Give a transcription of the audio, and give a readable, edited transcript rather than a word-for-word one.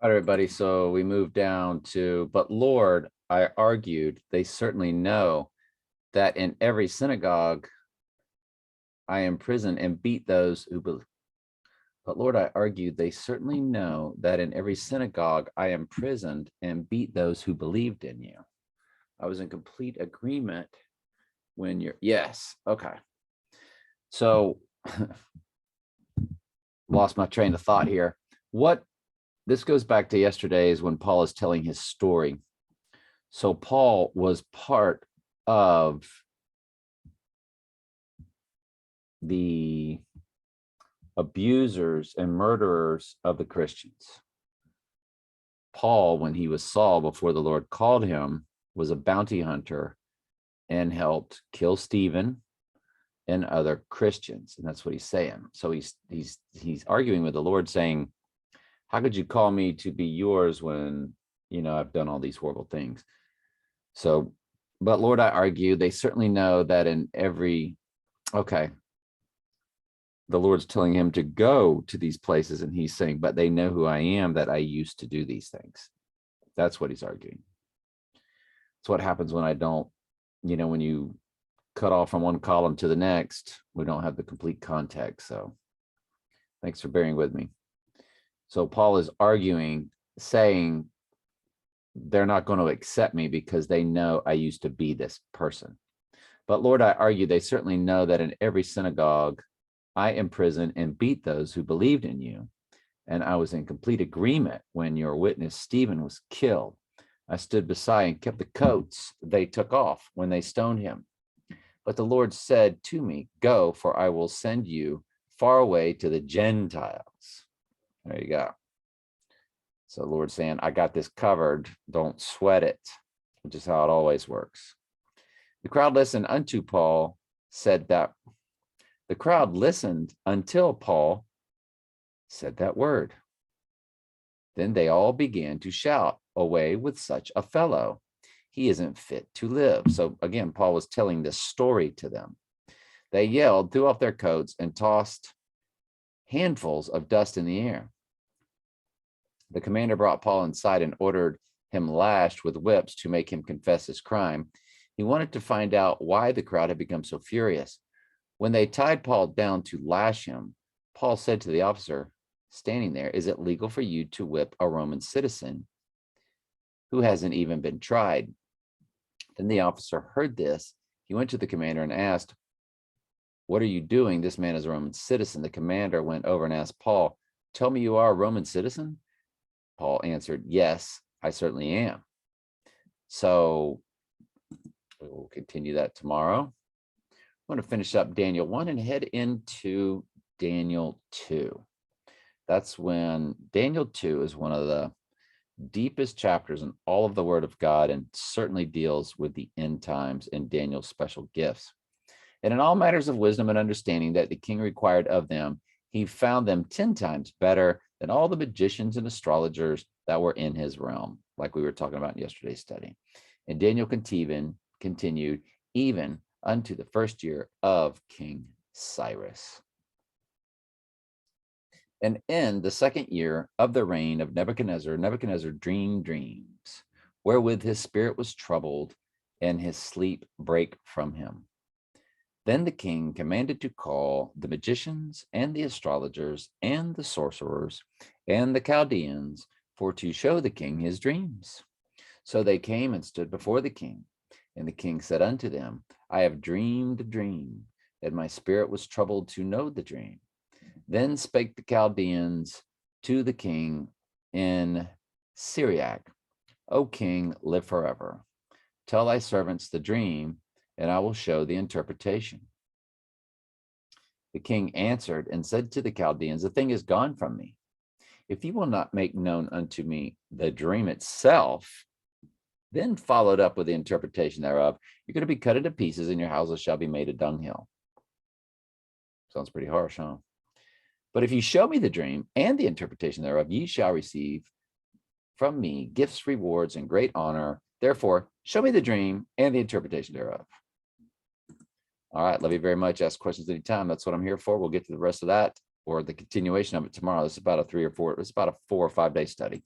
All right, everybody. So we moved down to, but Lord, I argued, they certainly know that in every synagogue I imprison and beat those who believe. But Lord, I argued, they certainly know that in every synagogue I imprisoned and beat those who believed in you. I was in complete agreement when you're, yes. Okay. So lost my train of thought here. This goes back to yesterday's when Paul is telling his story. So Paul was part of the abusers and murderers of the Christians. Paul, when he was Saul before the Lord called him, was a bounty hunter and helped kill Stephen and other Christians. And that's what he's saying. So he's arguing with the Lord saying, how could you call me to be yours when, I've done all these horrible things? So, but Lord, I argue, they certainly know that in every, okay, the Lord's telling him to go to these places. And he's saying, but they know who I am, that I used to do these things. That's what he's arguing. It's what happens when I don't, when you cut off from one column to the next, we don't have the complete context. So thanks for bearing with me. So Paul is arguing, saying they're not going to accept me because they know I used to be this person. But Lord, I argue, they certainly know that in every synagogue I imprisoned and beat those who believed in you. And I was in complete agreement when your witness Stephen was killed. I stood beside and kept the coats they took off when they stoned him. But the Lord said to me, go, for I will send you far away to the Gentiles. There you go. So the Lord's saying, I got this covered. Don't sweat it, which is how it always works. The crowd listened unto Paul said that. The crowd listened until Paul said that word. Then they all began to shout, away with such a fellow. He isn't fit to live. So again, Paul was telling this story to them. They yelled, threw off their coats, and tossed handfuls of dust in the air. The commander brought Paul inside and ordered him lashed with whips to make him confess his crime. He wanted to find out why the crowd had become so furious. When they tied Paul down to lash him, Paul said to the officer standing there, is it legal for you to whip a Roman citizen who hasn't even been tried? Then the officer heard this. He went to the commander and asked, what are you doing? This man is a Roman citizen. The commander went over and asked Paul, tell me you are a Roman citizen? Paul answered, yes, I certainly am. So we will continue that tomorrow. I'm going to finish up Daniel 1 and head into Daniel 2. That's when Daniel 2 is one of the deepest chapters in all of the Word of God, and certainly deals with the end times and Daniel's special gifts. And in all matters of wisdom and understanding that the king required of them, he found them 10 times better than all the magicians and astrologers that were in his realm, like we were talking about in yesterday's study. And Daniel continued even unto the first year of King Cyrus. And in the second year of the reign of Nebuchadnezzar, Nebuchadnezzar dreamed dreams, wherewith his spirit was troubled, and his sleep brake from him. Then the king commanded to call the magicians and the astrologers and the sorcerers and the Chaldeans for to show the king his dreams. So they came and stood before the king. And the king said unto them, I have dreamed a dream, that my spirit was troubled to know the dream. Then spake the Chaldeans to the king in Syriac, O king, live forever. Tell thy servants the dream, and I will show the interpretation. The king answered and said to the Chaldeans, the thing is gone from me. If you will not make known unto me the dream itself, then followed up with the interpretation thereof, you're going to be cut into pieces, and your houses shall be made a dunghill. Sounds pretty harsh, huh? But if you show me the dream and the interpretation thereof, ye shall receive from me gifts, rewards, and great honor. Therefore, show me the dream and the interpretation thereof. All right, love you very much. Ask questions anytime. That's what I'm here for. We'll get to the rest of that or the continuation of it tomorrow. It's about a 4 or 5 day study.